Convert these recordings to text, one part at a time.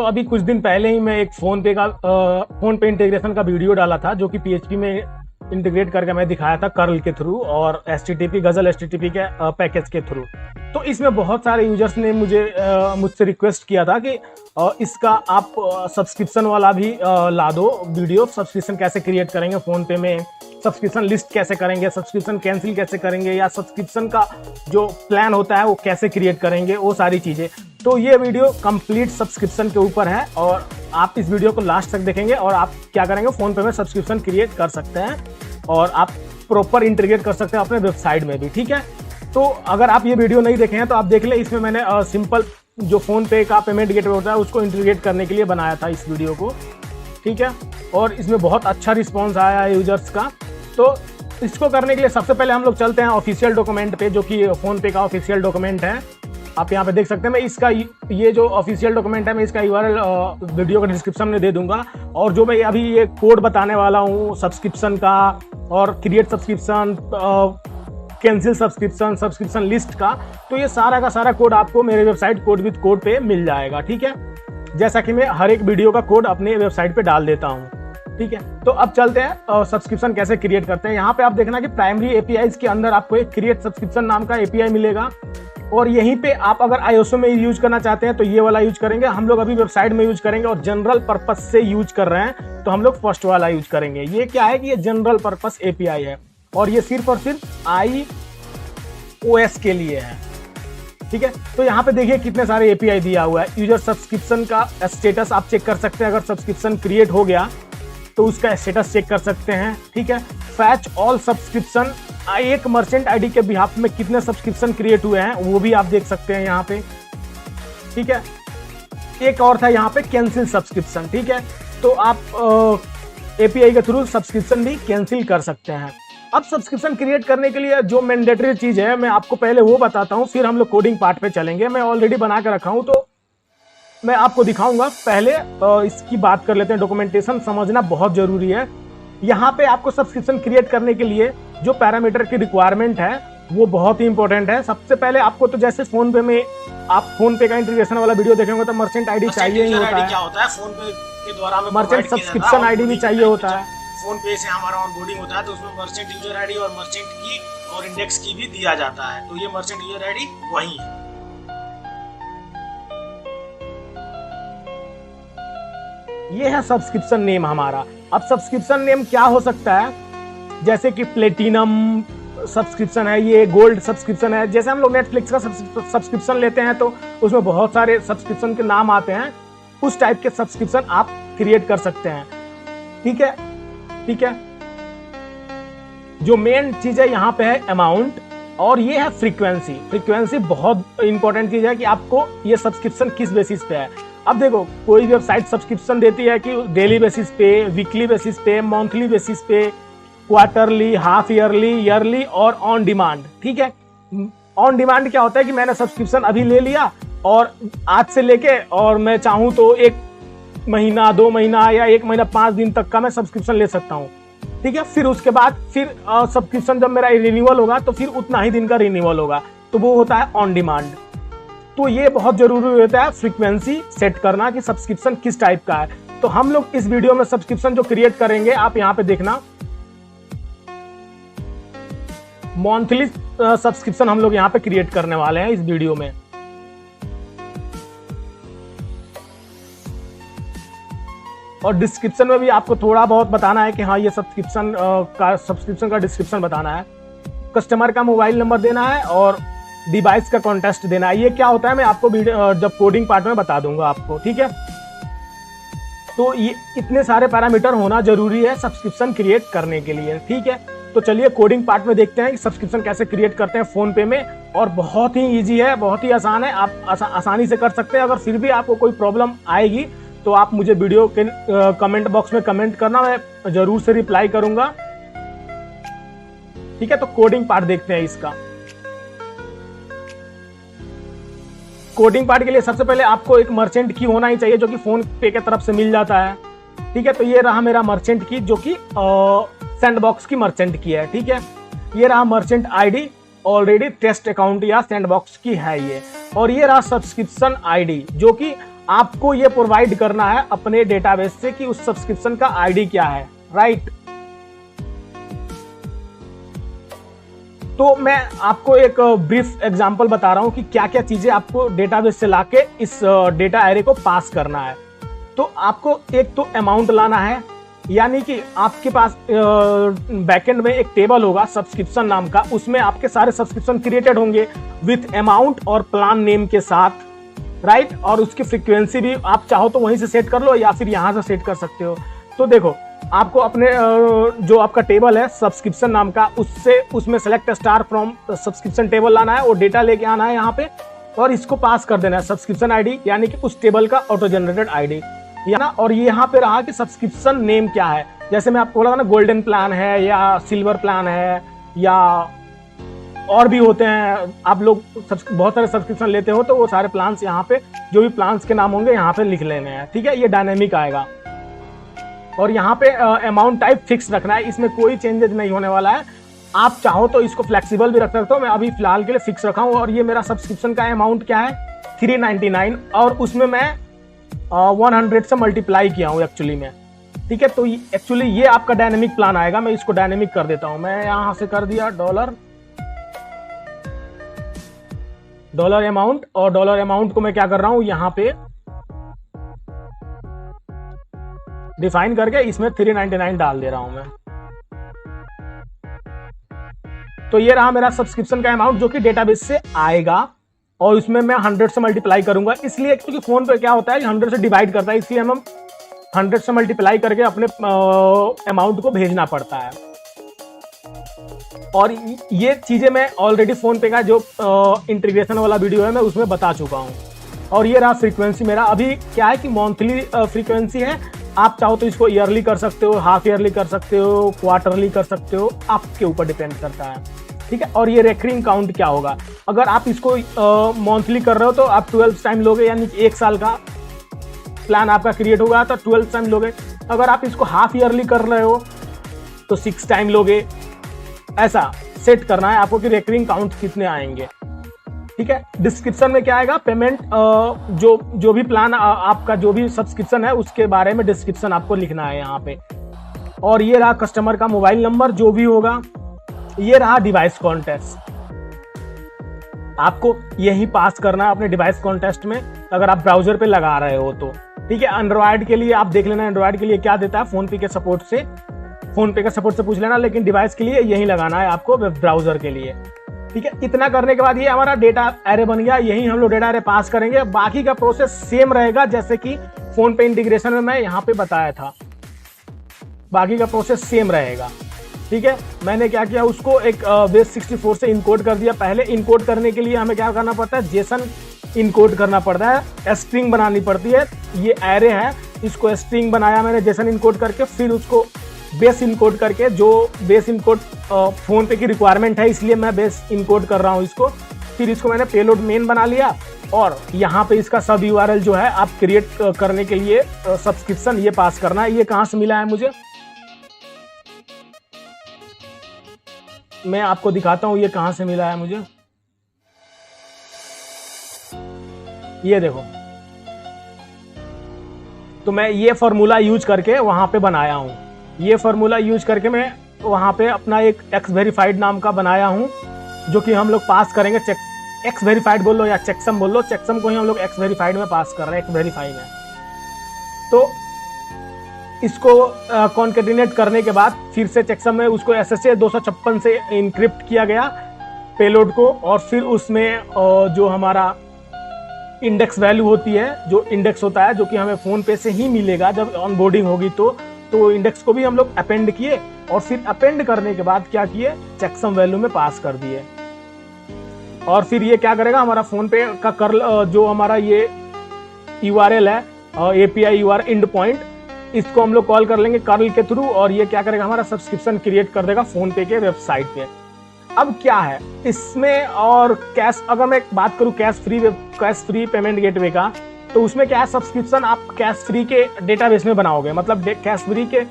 अभी कुछ दिन पहले ही मैं एक फोन पे इंटीग्रेशन का वीडियो डाला था, जो कि PHP में इंटीग्रेट करके मैं दिखाया था कर्ल के थ्रू और HTTP गजल HTTP के पैकेज के थ्रू। तो इसमें बहुत सारे यूजर्स ने मुझसे रिक्वेस्ट किया था कि इसका आप सब्सक्रिप्शन वाला भी ला दो वीडियो। सब्सक्रिप्शन कैसे क्रिएट करेंगे फ़ोन पे में, सब्सक्रिप्शन लिस्ट कैसे करेंगे, सब्सक्रिप्शन कैंसिल कैसे करेंगे, या सब्सक्रिप्शन का जो प्लान होता है वो कैसे क्रिएट करेंगे, वो सारी चीज़ें। तो ये वीडियो कंप्लीट सब्सक्रिप्शन के ऊपर है और आप इस वीडियो को लास्ट तक देखेंगे और आप क्या करेंगे, फ़ोन पे में सब्सक्रिप्शन क्रिएट कर सकते हैं और आप प्रॉपर इंटीग्रेट कर सकते हैं अपने वेबसाइट में भी। ठीक है, तो अगर आप ये वीडियो नहीं देखे हैं तो आप देख ले। इसमें मैंने सिंपल जो फ़ोन पे का पेमेंट गेटवे होता है उसको इंटीग्रेट करने के लिए बनाया था इस वीडियो को। ठीक है, और इसमें बहुत अच्छा रिस्पॉन्स आया है यूजर्स का। तो इसको करने के लिए सबसे पहले हम लोग चलते हैं ऑफिशियल डॉक्यूमेंट पे, जो कि फ़ोन पे का ऑफिशियल डॉक्यूमेंट है। आप यहाँ पे देख सकते हैं। मैं इसका ये जो ऑफिशियल डॉक्यूमेंट है मैं इसका URL वीडियो का डिस्क्रिप्शन में दे दूंगा। और जो मैं अभी ये कोड बताने वाला हूँ सब्सक्रिप्शन का और create subscription, cancel subscription, subscription list का, तो ये सारा का सारा कोड आपको मेरे वेबसाइट कोड विद कोड पे मिल जाएगा। ठीक है, जैसा कि मैं हर एक वीडियो का कोड अपने वेबसाइट पे डाल देता हूँ। ठीक है, तो अब चलते हैं सब्सक्रिप्शन कैसे क्रिएट करते हैं। यहाँ पे आप देखना कि प्राइमरी APIs के अंदर आपको एक क्रिएट सब्सक्रिप्शन नाम का API मिलेगा और यहीं पे आप अगर iOS में यूज करना चाहते हैं तो ये वाला यूज करेंगे। हम लोग अभी वेबसाइट में यूज करेंगे और जनरल पर्पस से यूज कर रहे हैं तो हम लोग फर्स्ट वाला यूज करेंगे। ये क्या है कि ये जनरल पर्पस API है और ये सिर्फ और सिर्फ iOS के लिए है। ठीक है, तो यहाँ पे देखिए कितने सारे API दिया हुआ है। यूजर सब्सक्रिप्शन का स्टेटस आप चेक कर सकते हैं, अगर सब्सक्रिप्शन क्रिएट हो गया तो उसका स्टेटस चेक कर सकते हैं। ठीक है, फैच ऑल सब्सक्रिप्शन, एक मर्चेंट आईडी के बिहाफ में कितने सब्सक्रिप्शन क्रिएट हुए हैं वो भी आप देख सकते हैं यहाँ पे। ठीक है, एक और था यहाँ पे कैंसिल सब्सक्रिप्शन। ठीक है, तो आप API के थ्रू सब्सक्रिप्शन भी कैंसिल कर सकते हैं। अब सब्सक्रिप्शन क्रिएट करने के लिए जो मैंडेटरी चीज़ है मैं आपको पहले वो बताता हूँ, फिर हम लोग कोडिंग पार्ट पे चलेंगे। मैं ऑलरेडी बना के रखा हूँ तो मैं आपको दिखाऊंगा। पहले इसकी बात कर लेते हैं। डॉक्यूमेंटेशन समझना बहुत जरूरी है। यहाँ पे आपको सब्सक्रिप्शन क्रिएट करने के लिए जो पैरामीटर की रिक्वायरमेंट है वो बहुत ही इंपॉर्टेंट है। सबसे पहले आपको तो जैसे फोन पे में आप फोन पे का इंटीग्रेशन वाला वीडियो देखेंगे तो मर्चेंट आईडी चाहिए ही होता है। क्या होता है फोन पे के द्वारा हमें मर्चेंट सब्सक्रिप्शन आईडी भी चाहिए होता है। फोन पे से हमारा ऑनबोर्डिंग होता है तो उसमें मर्चेंट यूजर आईडी और मर्चेंट की और इंडेक्स की भी दिया जाता है। तो ये मर्चेंट यूजर आईडी वही है। ये है सब्सक्रिप्शन नेम हमारा। अब सब्सक्रिप्शन नेम क्या हो सकता है, जैसे कि प्लेटिनम सब्सक्रिप्शन है, ये गोल्ड सब्सक्रिप्शन है। जैसे हम लोग नेटफ्लिक्स का सब्सक्रिप्शन लेते हैं तो उसमें बहुत सारे सब्सक्रिप्शन के नाम आते हैं, उस टाइप के सब्सक्रिप्शन आप क्रिएट कर सकते हैं। ठीक है, ठीक है। जो मेन चीज है यहाँ पे है अमाउंट और ये है फ्रीक्वेंसी। फ्रीक्वेंसी बहुत इंपॉर्टेंट चीज है कि आपको ये सब्सक्रिप्शन किस बेसिस पे है। अब देखो, कोई वेबसाइट सब्सक्रिप्शन देती है कि डेली बेसिस पे, वीकली बेसिस पे, मंथली बेसिस पे, क्वार्टरली, हाफ ईयरली, ईयरली और ऑन डिमांड। ठीक है, ऑन डिमांड क्या होता है कि मैंने सब्सक्रिप्शन अभी ले लिया और आज से लेके और मैं चाहूँ तो 1 महीना, 2 महीना या 1 महीना 5 दिन तक का मैं सब्सक्रिप्शन ले सकता हूँ। ठीक है, फिर उसके बाद फिर सब्सक्रिप्शन जब मेरा रिन्यूअल होगा तो फिर उतना ही दिन का रिन्यूअल होगा, तो वो होता है ऑन डिमांड। तो ये बहुत जरूरी होता है फ्रीक्वेंसी सेट करना कि सब्सक्रिप्शन किस टाइप का है। तो हम लोग इस वीडियो में सब्सक्रिप्शन जो क्रिएट करेंगे, आप यहाँ पे देखना, मंथली सब्सक्रिप्शन हम लोग यहाँ पे क्रिएट करने वाले हैं इस वीडियो में। और डिस्क्रिप्शन में भी आपको थोड़ा बहुत बताना है कि हाँ ये सब्सक्रिप्शन का डिस्क्रिप्शन बताना है। कस्टमर का मोबाइल नंबर देना है और डिवाइस का कॉन्टेस्ट देना है। ये क्या होता है मैं आपको जब कोडिंग पार्ट में बता दूंगा आपको। ठीक है, तो ये इतने सारे पैरामीटर होना जरूरी है सब्सक्रिप्शन क्रिएट करने के लिए। ठीक है, तो चलिए कोडिंग पार्ट में देखते हैं कि सब्सक्रिप्शन कैसे क्रिएट करते हैं फोन पे में। और बहुत ही ईजी है, बहुत ही आसान है, आप आसानी से कर सकते हैं। अगर फिर भी आपको कोई प्रॉब्लम आएगी तो आप मुझे वीडियो के कमेंट बॉक्स में कमेंट करना, मैं जरूर से रिप्लाई करूंगा। ठीक है, तो कोडिंग पार्ट देखते हैं इसका। कोडिंग पार्ट के लिए सबसे पहले आपको एक मर्चेंट की होना ही चाहिए जो कि फोन पे के तरफ से मिल जाता है। ठीक है, तो ये रहा मेरा मर्चेंट की जो कि सैंडबॉक्स की मर्चेंट की है। ठीक है, ये रहा merchant ID, already test account या सैंडबॉक्स की है ये। और ये रहा सब्सक्रिप्शन आईडी जो कि आपको ये प्रोवाइड करना है अपने डेटाबेस से कि उस सब्सक्रिप्शन का आईडी क्या है, राइट। तो मैं आपको एक ब्रीफ एग्जांपल बता रहा हूं कि क्या क्या चीजें आपको डेटाबेस से लाके इस डेटा एरे को पास करना है। तो आपको एक तो अमाउंट लाना है, यानी कि आपके पास बैकएंड में एक टेबल होगा सब्सक्रिप्शन नाम का, उसमें आपके सारे सब्सक्रिप्शन क्रिएटेड होंगे विथ अमाउंट और प्लान नेम के साथ, राइट। और उसकी फ्रीक्वेंसी भी आप चाहो तो वहीं से सेट कर लो या फिर यहां से सेट कर सकते हो। तो देखो, आपको अपने जो आपका टेबल है सब्सक्रिप्शन नाम का, उसमें select star from subscription table लाना है और डेटा लेके आना है यहाँ पे, और इसको पास कर देना है सब्सक्रिप्शन आईडी, यानी कि उस टेबल का ऑटो जनरेटेड आईडी, या ना। और ये यहाँ पे रहा कि सब्सक्रिप्शन नेम क्या है, जैसे मैं आपको बोला था ना, गोल्डन प्लान है या सिल्वर प्लान है या और भी होते हैं। आप लोग बहुत सारे सब्सक्रिप्शन लेते हो तो वो सारे प्लान्स यहाँ पे, जो भी प्लान्स के नाम होंगे यहाँ पे लिख लेने हैं, ठीक है। ये डायनेमिक आएगा और यहाँ पे अमाउंट टाइप फिक्स रखना है, इसमें कोई चेंजेस नहीं होने वाला है। आप चाहो तो इसको फ्लेक्सिबल भी रख सकते हो, मैं अभी फिलहाल के लिए फिक्स रखा हूँ। और ये मेरा सब्सक्रिप्शन का अमाउंट क्या है, 399, और उसमें मैं 100 से मल्टीप्लाई किया हूँ एक्चुअली में, ठीक है। तो एक्चुअली ये आपका डायनेमिक प्लान आएगा। मैं इसको डायनेमिक कर देता हूँ, मैं यहाँ से कर दिया डॉलर अमाउंट, और डॉलर अमाउंट को मैं क्या कर रहा हूँ, यहाँ पे डिफाइन करके इसमें 399 डाल दे रहा हूं मैं। तो ये रहा मेरा सब्सक्रिप्शन का अमाउंट जो कि डेटाबेस से आएगा, और उसमें मैं 100 से मल्टीप्लाई करूंगा, इसलिए क्योंकि फोन पे क्या होता है 100 से डिवाइड करता है, इसलिए हम 100 से मल्टीप्लाई करके अपने अमाउंट को भेजना पड़ता है। और ये चीजें मैं ऑलरेडी फोन पे का जो इंटीग्रेशन वाला वीडियो है मैं उसमें बता चुका हूं। और ये रहा फ्रीक्वेंसी मेरा, अभी क्या है कि मंथली फ्रीक्वेंसी है, आप चाहो तो इसको ईयरली कर सकते हो, हाफ ईयरली कर सकते हो, क्वार्टरली कर सकते हो, आपके ऊपर डिपेंड करता है, ठीक है। और ये रेकरिंग काउंट क्या होगा, अगर आप इसको मंथली कर रहे हो तो आप 12 टाइम लोगे, यानी 1 साल का प्लान आपका क्रिएट होगा तो 12 टाइम लोगे। अगर आप इसको हाफ ईयरली कर रहे हो तो 6 टाइम लोगे। ऐसा सेट करना है आपको कि रेकरिंग काउंट कितने आएंगे, ठीक है। डिस्क्रिप्शन में क्या आएगा, पेमेंट, जो भी प्लान आपका जो भी सब्सक्रिप्शन है उसके बारे में डिस्क्रिप्शन आपको लिखना है यहाँ पे। और ये रहा कस्टमर का मोबाइल नंबर जो भी होगा। ये रहा डिवाइस कॉन्टेस्ट, आपको यही पास करना है अपने डिवाइस कॉन्टेस्ट में, अगर आप ब्राउजर पे लगा रहे हो तो, ठीक है। एंड्रॉयड के लिए आप देख लेना एंड्रॉयड के लिए क्या देता है, फोन पे के सपोर्ट से, फोन पे के सपोर्ट से पूछ लेना, लेकिन डिवाइस के लिए यही लगाना है आपको वेब ब्राउजर के लिए, ठीक है। इतना करने के बाद ये हमारा डेटा एरे बन गया, यही हम लोग डेटा एरे पास करेंगे। बाकी का प्रोसेस सेम रहेगा जैसे कि फोन पे इंटीग्रेशन में मैं यहाँ पे बताया था, बाकी का प्रोसेस सेम रहेगा, ठीक है। मैंने क्या किया, उसको एक बेस 64 से इनकोड कर दिया। पहले इनकोड करने के लिए हमें क्या करना पड़ता है, जेसन इनकोड करना पड़ता है, स्ट्रिंग बनानी पड़ती है। ये एरे है, इसको स्ट्रिंग बनाया मैंने जेसन इनकोड करके, फिर उसको बेस इनकोड करके, जो बेस इनकोड फोन पे की रिक्वायरमेंट है इसलिए मैं बेस इनकोड कर रहा हूँ इसको। फिर इसको मैंने पेलोड मेन बना लिया, और यहाँ पे इसका सब यूआरएल जो है आप क्रिएट करने के लिए सब्सक्रिप्शन ये पास करना है। ये कहाँ से मिला है मुझे, मैं आपको दिखाता हूँ ये कहाँ से मिला है मुझे। ये देखो, तो मैं ये फॉर्मूला यूज करके वहां पे बनाया हूँ। ये फॉर्मूला यूज करके मैं वहां पे अपना एक एक्स वेरीफाइड नाम का बनाया हूं, जो कि हम लोग पास करेंगे। एक्स वेरीफाइड बोल लो या चेकसम बोल लो, चेकसम को ही हम लोग एक्स वेरीफाइड में पास कर रहे हैं, एक्स वेरीफाई में। तो इसको कॉन्केटिनेट करने के बाद फिर से चेकसम में उसको SSA 256 से इनक्रिप्ट किया गया पेलोड को, और फिर उसमें जो हमारा इंडेक्स वैल्यू होती है, जो इंडेक्स होता है जो कि हमें फोन पे से ही मिलेगा जब ऑनबोर्डिंग होगी, तो इंडेक्स को भी हम लोग अपेंड किए, और फिर अपेंड करने के बाद क्या किए, चेकसम वैल्यू में पास कर दिए। और फिर ये क्या करेगा, हमारा फोन पे का कर्ल जो हमारा ये URL है, API URL एंड पॉइंट, इसको हम लोग कॉल कर लेंगे कर्ल के थ्रू, और ये क्या करेगा, हमारा सब्सक्रिप्शन क्रिएट कर देगा फोन पे के वेबसाइट पे। अब क्या है इसमें, और कैश, अगर मैं बात करूं कैश फ्री पेमेंट गेटवे का, तो उसमें क्या है, सब्सक्रिप्शन आप कैश फ्री के डेटाबेस में बनाओगे, मतलब कैश फ्री के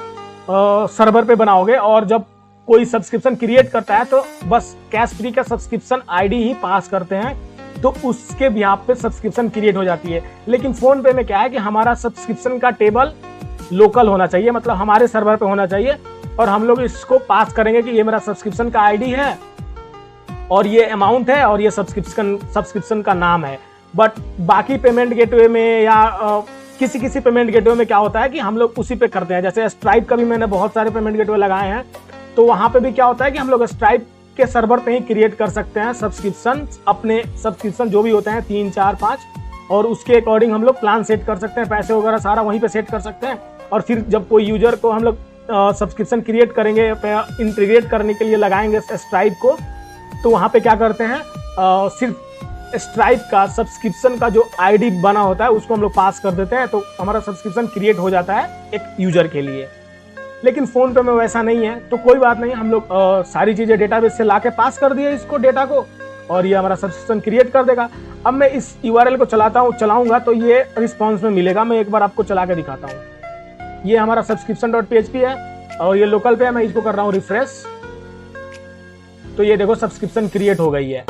सर्वर पे बनाओगे, और जब कोई सब्सक्रिप्शन क्रिएट करता है तो बस कैश फ्री का सब्सक्रिप्शन आईडी ही पास करते हैं, तो उसके बिहाफ पे सब्सक्रिप्शन क्रिएट हो जाती है। लेकिन फोन पे में क्या है कि हमारा सब्सक्रिप्शन का टेबल लोकल होना चाहिए, मतलब हमारे सर्वर पे होना चाहिए, और हम लोग इसको पास करेंगे कि ये मेरा सब्सक्रिप्शन का आईडी है और ये अमाउंट है और ये सब्सक्रिप्शन का नाम है। बट बाकी पेमेंट गेटवे में या किसी पेमेंट गेटवे में क्या होता है कि हम लोग उसी पे करते हैं। जैसे स्ट्राइप का भी मैंने बहुत सारे पेमेंट गेटवे लगाए हैं, तो वहां पे भी क्या होता है कि हम लोग स्ट्राइप के सर्वर पे ही क्रिएट कर सकते हैं सब्सक्रिप्शन, अपने सब्सक्रिप्शन जो भी होते हैं 3, 4, 5, और उसके अकॉर्डिंग हम लोग प्लान सेट कर सकते हैं, पैसे वगैरह सारा वहीं पे सेट कर सकते हैं। और फिर जब कोई यूजर को हम लोग सब्सक्रिप्शन क्रिएट करेंगे, इंटीग्रेट करने के लिए लगाएंगे स्ट्राइप को, तो वहाँ पे क्या करते हैं, सिर्फ स्ट्राइप का सब्सक्रिप्शन का जो आईडी बना होता है उसको हम लोग पास कर देते हैं, तो हमारा सब्सक्रिप्शन क्रिएट हो जाता है एक यूजर के लिए। लेकिन फ़ोन पे में वैसा नहीं है, तो कोई बात नहीं, हम लोग सारी चीज़ें डेटाबेस से ला के पास कर दिए इसको डेटा को, और ये हमारा सब्सक्रिप्शन क्रिएट कर देगा। अब मैं इस URL को चलाऊंगा तो ये रिस्पॉन्स में मिलेगा। मैं एक बार आपको चला के दिखाता हूँ। ये हमारा subscription.php है और ये लोकल पे है। मैं इसको कर रहा हूँ रिफ्रेश, तो ये देखो सब्सक्रिप्शन क्रिएट हो गई है।